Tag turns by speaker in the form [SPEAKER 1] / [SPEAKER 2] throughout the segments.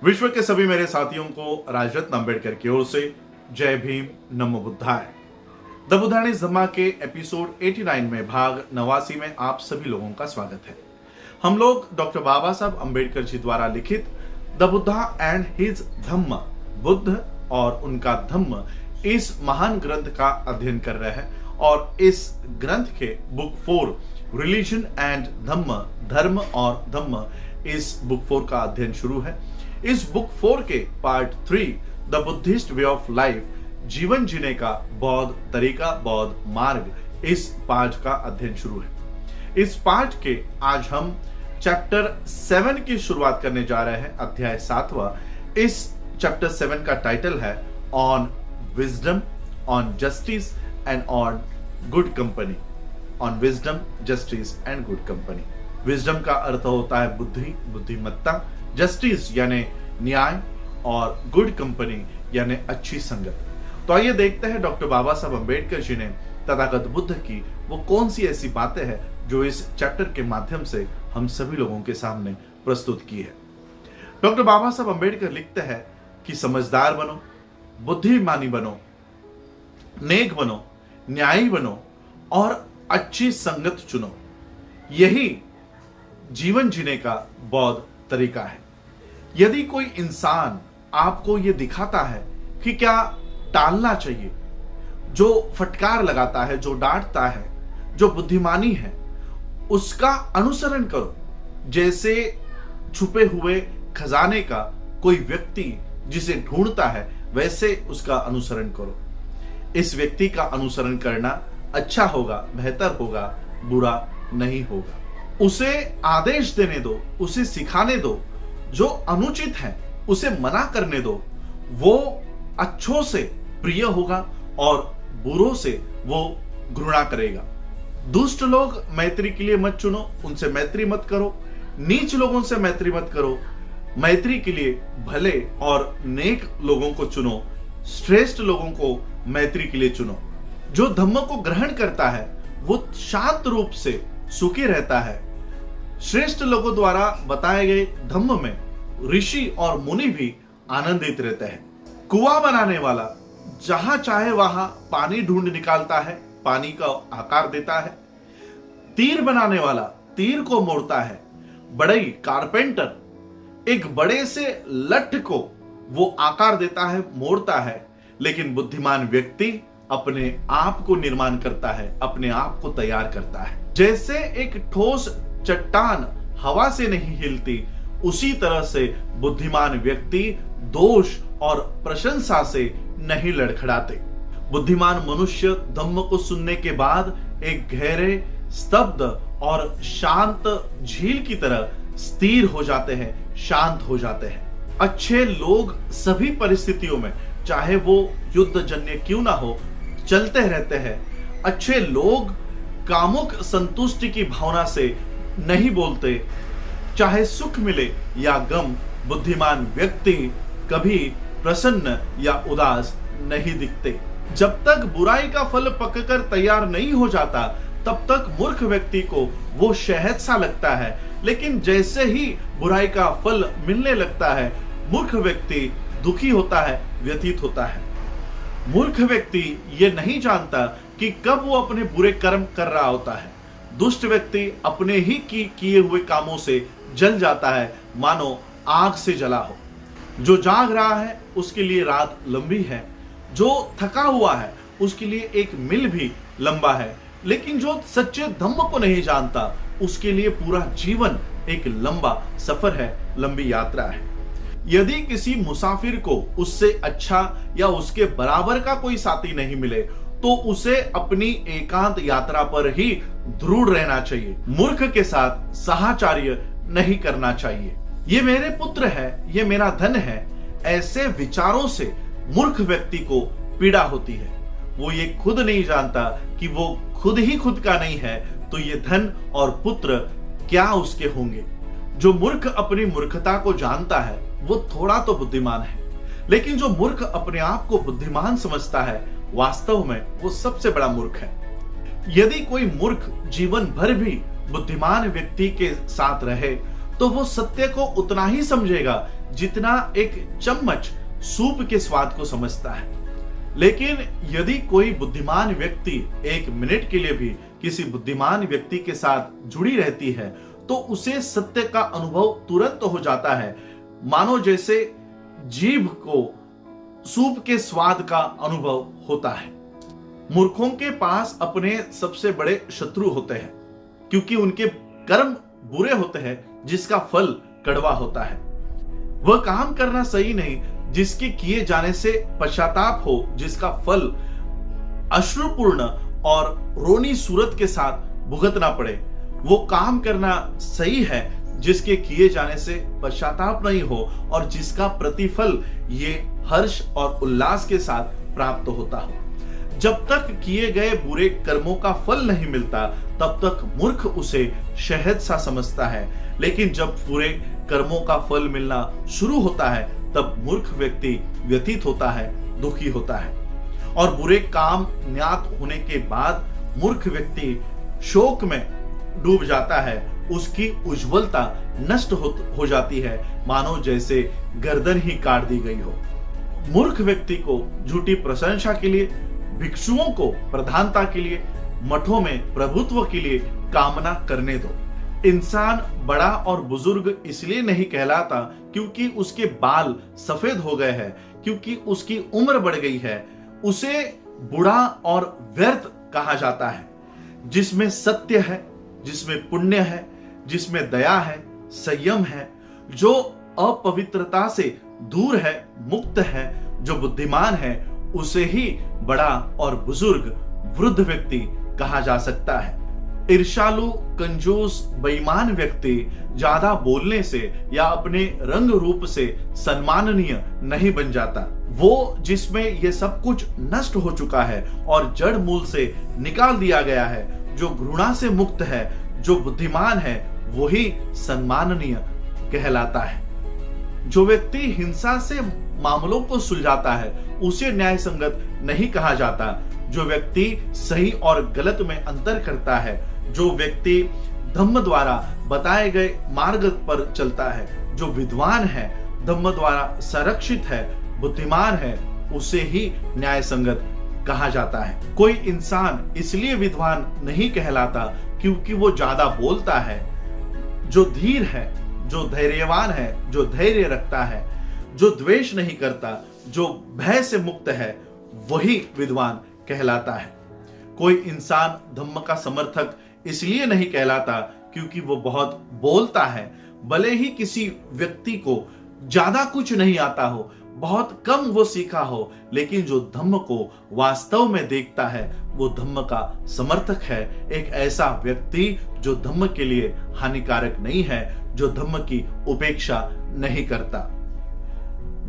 [SPEAKER 1] विश्व के सभी मेरे साथियों को राजरत्न अंबेडकर की ओर से जय भीम, नमो बुद्धाय। द बुद्धानिस्ट धम्मा के एपिसोड 89 में भाग 89 में आप सभी लोगों का स्वागत है। हम लोग डॉक्टर बाबा साहब अंबेडकर जी द्वारा लिखित द बुद्धा एंड हिज धम्म, बुद्ध और उनका धम्म, इस महान ग्रंथ का अध्ययन कर रहे हैं और इस ग्रंथ के बुक 4 रिलीजन एंड धम्म, धर्म और धम्म, इस बुक 4 का अध्ययन शुरू है। इस बुक 4 के part 3 the Buddhist way of life, जीवन जीने का बौद्ध तरीका, बौद्ध मार्ग, इस पाठ का अध्ययन शुरू है। इस पाठ के आज हम चैप्टर 7 की शुरुआत करने जा रहे हैं, अध्याय 7वां। इस चैप्टर 7 का टाइटल है on wisdom, on justice and on good company. On wisdom, justice and good company. Wisdom का अर्थ होता है बुद्धि, बुद्धिमत्ता, जस्टिस यानी न्याय और गुड कंपनी यानी अच्छी संगत। तो आइए देखते हैं डॉक्टर बाबा साहब अंबेडकर जी ने तथागत बुद्ध की वो कौन सी ऐसी बातें हैं जो इस चैप्टर के माध्यम से हम सभी लोगों के सामने प्रस्तुत की है। डॉक्टर बाबा साहब अंबेडकर लिखते हैं कि समझदार बनो, बुद्धिमानी बनो, नेक बनो, न्यायी बनो और अच्छी संगत चुनो। यही जीवन जीने का बौद्ध तरीका है। यदि कोई इंसान आपको यह दिखाता है कि क्या टालना चाहिए, जो फटकार लगाता है, जो डांटता है, जो बुद्धिमानी है, उसका अनुसरण करो। जैसे छुपे हुए खजाने का कोई व्यक्ति जिसे ढूंढता है, वैसे उसका अनुसरण करो। इस व्यक्ति का अनुसरण करना अच्छा होगा, बेहतर होगा, बुरा नहीं होगा। उसे आदेश देने दो, उसे सिखाने दो। जो अनुचित है उसे मना करने दो। वो अच्छों से प्रिय होगा और बुरों से वो घृणा करेगा। दुष्ट लोग मैत्री के लिए मत चुनो, उनसे मैत्री मत करो। नीच लोगों से मैत्री मत करो। मैत्री के लिए भले और नेक लोगों को चुनो, श्रेष्ठ लोगों को मैत्री के लिए चुनो। जो धम्म को ग्रहण करता है वो शांत रूप से सुखी रहता है। श्रेष्ठ लोगों द्वारा बताए गए धम्म में ऋषि और मुनि भी आनंदित रहते हैं। कुआं बनाने वाला जहां चाहे वहां पानी ढूंढ निकालता है, पानी का आकार देता है। तीर बनाने वाला तीर को मोड़ता है। बढ़ई कारपेंटर एक बड़े से लठ को वो आकार देता है, मोड़ता है। लेकिन बुद्धिमान व्यक्ति अपने आप को निर्माण करता है, अपने आप को तैयार करता है। जैसे एक ठोस चट्टान हवा से नहीं हिलती, उसी तरह से बुद्धिमान व्यक्ति दोष और प्रशंसा से नहीं लड़खड़ाते। बुद्धिमान मनुष्य धम्म को सुनने के बाद एक गहरे, स्तब्ध और शांत झील की तरह स्थिर हो जाते हैं, शांत हो जाते हैं। अच्छे लोग सभी परिस्थितियों में, चाहे वो युद्धजन्य क्यों ना हो, चलते रहते हैं। अच्छे लोग कामुक संतुष्टि की भावना से नहीं बोलते, चाहे सुख मिले या गम। बुद्धिमान व्यक्ति कभी प्रसन्न या उदास नहीं दिखते। जब तक बुराई का फल पककर तैयार नहीं हो जाता, तब तक मूर्ख व्यक्ति को वो शहद सा लगता है। लेकिन जैसे ही बुराई का फल मिलने लगता है, मूर्ख व्यक्ति दुखी होता है, व्यथित होता है। मूर्ख व्यक्ति ये नहीं जानता कि कब वो अपने बुरे कर्म कर रहा होता है। दुष्ट व्यक्ति अपने ही किए हुए कामों से जल जाता है, मानो आग से जला हो। जो जाग रहा है उसके लिए रात लंबी है, जो थका हुआ है उसके लिए एक मील भी लंबा है। लेकिन जो सच्चे धम्म को नहीं जानता, उसके लिए पूरा जीवन एक लंबा सफर है, लंबी यात्रा है। यदि किसी मुसाफिर को उससे अच्छा या उसके बराबर का कोई साथी नहीं मिले, तो उसे अपनी एकांत यात्रा पर ही दृढ़ रहना चाहिए। मूर्ख के साथ साहचर्य नहीं करना चाहिए। ये मेरे पुत्र है, ये मेरा धन है, ऐसे विचारों से मूर्ख व्यक्ति को पीड़ा होती है। वो ये खुद नहीं जानता कि वो खुद ही खुद का नहीं है, तो ये धन और पुत्र क्या उसके होंगे। जो मूर्ख अपनी मूर्खता को जानता है वो थोड़ा तो बुद्धिमान है, लेकिन जो मूर्ख अपने आप को बुद्धिमान समझता है, वास्तव में वो सबसे बड़ा मूर्ख है। यदि कोई मूर्ख जीवन भर भी बुद्धिमान व्यक्ति के साथ रहे, तो वो सत्य को उतना ही समझेगा जितना एक चम्मच सूप के स्वाद को समझता है। लेकिन यदि कोई बुद्धिमान व्यक्ति 1 मिनट के लिए भी किसी बुद्धिमान व्यक्ति के साथ जुड़ी रहती है तो उसे सत्य का अनुभव तुरंत हो जाता है, मानो जैसे जीभ को सूप के स्वाद का अनुभव होता है। मूर्खों के पास अपने सबसे बड़े शत्रु होते हैं, क्योंकि उनके कर्म बुरे होते हैं जिसका फल कड़वा होता है। वह काम करना सही नहीं जिसके किए जाने से पश्चाताप हो, जिसका फल अश्रुपूर्ण और रोनी सूरत के साथ भुगतना पड़े। वो काम करना सही है जिसके किए जाने से पश्चाताप नहीं हो और जिसका प्रतिफल ये हर्ष और उल्लास के साथ प्राप्त होता हो। जब तक किए गए बुरे कर्मों का फल नहीं मिलता तब तक मूर्ख उसे शहद सा समझता है, लेकिन जब बुरे कर्मों का फल मिलना शुरू होता है तब मूर्ख व्यक्ति व्यथित होता है, दुखी होता है। और बुरे काम ज्ञात होने के बाद मूर्ख व्यक्ति शोक में डूब जाता है। उसकी उज्जवलता नष्ट हो जाती है, मानो जैसे गर्दन ही काट दी गई हो। मूर्ख व्यक्ति को झूठी प्रशंसा के लिए, भिक्षुओं को प्रधानता के लिए, मठों में प्रभुत्व के लिए कामना करने दो। इंसान बड़ा और बुजुर्ग इसलिए नहीं कहलाता क्योंकि उसके बाल सफेद हो गए हैं, क्योंकि उसकी उम्र बढ़ गई है। उसे बूढ़ा और व्यर्थ कहा जाता है, जिसमें सत्य है, जिसमें पुण्य है, जिसमें दया है, संयम है, जो अपवित्रता से दूर है, मुक्त है, जो बुद्धिमान है, उसे ही बड़ा और बुजुर्ग वृद्ध व्यक्ति कहा जा सकता है। ईर्ष्यालु, कंजूस, बेईमान व्यक्ति ज्यादा बोलने से या अपने रंग रूप से सम्माननीय नहीं बन जाता। वो जिसमें ये सब कुछ नष्ट हो चुका है और जड़ मूल से निकाल दिया गया है, जो घृणा से मुक्त है, जो बुद्धिमान है, वही सम्माननीय कहलाता है। जो व्यक्ति हिंसा से मामलों को सुलझाता है उसे न्याय संगत नहीं कहा जाता। जो व्यक्ति सही और गलत में अंतर करता है, जो व्यक्ति धम्म द्वारा बताए गए मार्ग पर चलता है, जो विद्वान है, धम्म द्वारा संरक्षित है, बुद्धिमान है, उसे ही न्याय संगत कहा जाता है। कोई इंसान इसलिए विद्वान नहीं कहलाता क्योंकि वो ज्यादा बोलता है। जो धीर है, जो धैर्यवान है, जो धैर्य रखता है, जो द्वेष नहीं करता, जो भय से मुक्त है, वही विद्वान कहलाता है। कोई इंसान धम्म का समर्थक इसलिए नहीं कहलाता क्योंकि वो बहुत बोलता है। भले ही किसी व्यक्ति को ज्यादा कुछ नहीं आता हो, बहुत कम वो सीखा हो, लेकिन जो धम्म को वास्तव में देखता है वो धम्म का समर्थक है। एक ऐसा व्यक्ति जो धम्म के लिए हानिकारक नहीं है, जो धम्म की उपेक्षा नहीं करता।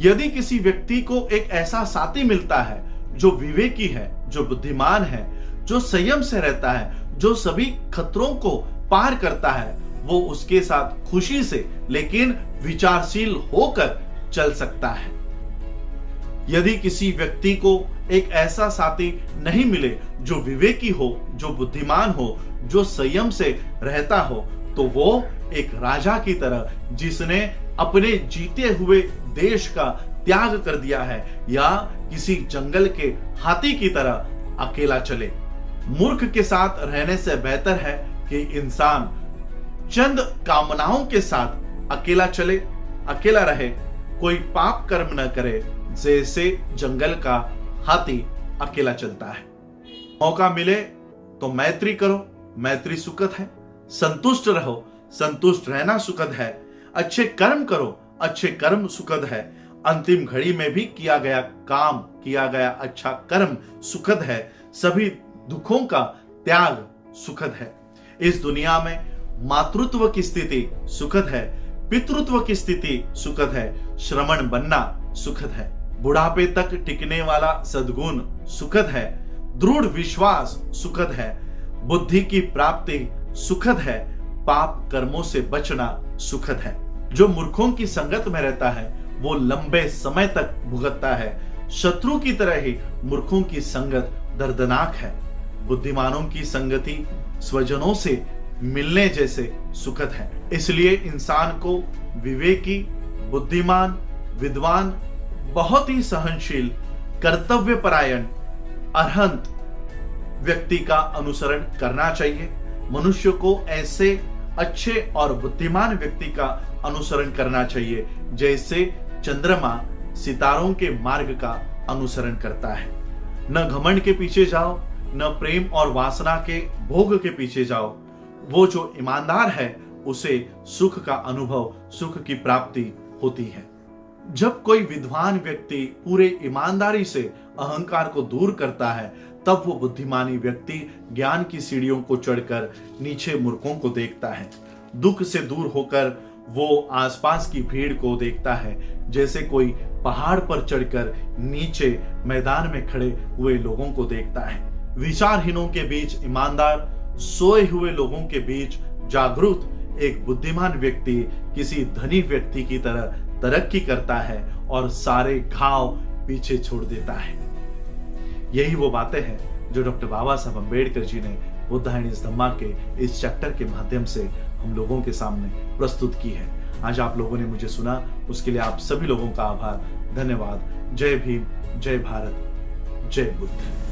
[SPEAKER 1] यदि किसी व्यक्ति को एक ऐसा साथी मिलता है जो विवेकी है, जो बुद्धिमान है, जो संयम से रहता है, जो सभी खतरों को पार करता है, वो उसके साथ खुशी से लेकिन विचारशील होकर चल सकता है। यदि किसी व्यक्ति को एक ऐसा साथी नहीं मिले जो विवेकी हो, जो बुद्धिमान हो, जो संयम से रहता हो, तो वो एक राजा की तरह जिसने अपने जीते हुए देश का त्याग कर दिया है, या किसी जंगल के हाथी की तरह अकेला चले। मूर्ख के साथ रहने से बेहतर है कि इंसान चंद कामनाओं के साथ अकेला चले, अकेला रहे, कोई पाप कर्म न करे, जैसे जंगल का हाथी अकेला चलता है। मौका मिले तो मैत्री करो, मैत्री सुखद है। संतुष्ट रहो, संतुष्ट रहना सुखद है। अच्छे कर्म करो, अच्छे कर्म सुखद है। अंतिम घड़ी में भी किया गया काम, किया गया अच्छा कर्म सुखद है। सभी दुखों का त्याग सुखद है। इस दुनिया में मातृत्व की स्थिति सुखद है, पितृत्व की स्थिति सुखद है, श्रमण बनना सुखद है, बुढ़ापे तक टिकने वाला सद्गुण सुखद है, दृढ़ विश्वास सुखद है, बुद्धि की प्राप्ति सुखद है, पाप कर्मों से बचना सुखद है। जो मूर्खों की संगत में रहता है वो लंबे समय तक भुगतता है। शत्रु की तरह ही मूर्खों की संगत दर्दनाक है। बुद्धिमानों की संगति स्वजनों से मिलने जैसे सुखद है। इसलिए इंसान को विवेकी, बुद्धिमान, विद्वान, बहुत ही सहनशील, कर्तव्यपरायण, अरहंत व्यक्ति का अनुसरण करना चाहिए। मनुष्य को ऐसे अच्छे और बुद्धिमान व्यक्ति का अनुसरण करना चाहिए जैसे चंद्रमा सितारों के मार्ग का अनुसरण करता है। न घमंड के पीछे जाओ, न प्रेम और वासना के भोग के पीछे जाओ। वो जो ईमानदार है उसे सुख का अनुभव, सुख की प्राप्ति होती है। जब कोई विद्वान व्यक्ति पूरे ईमानदारी से अहंकार को दूर करता है, तब वो बुद्धिमानी व्यक्ति ज्ञान की सीढ़ियों को चढ़कर नीचे मूर्खों को देखता है। दुख से दूर होकर वो आसपास की भीड़ को देखता है, जैसे कोई पहाड़ पर चढ़कर नीचे मैदान में खड़े हुए लोगों को देखता है। विचारहीनों के बीच ईमानदार, सोए हुए लोगों के बीच जागरूक एक बुद्धिमान व्यक्ति किसी धनी व्यक्ति की तरह तरक्की करता है और सारे घाव पीछे छोड़ देता है। यही वो बातें हैं जो डॉक्टर बाबा साहब अम्बेडकर जी ने बुद्धा एंड हिज धम्मा के इस चैप्टर के माध्यम से हम लोगों के सामने प्रस्तुत की है। आज आप लोगों ने मुझे सुना, उसके लिए आप सभी लोगों का आभार, धन्यवाद। जय भीम, जय भारत, जय बुद्ध।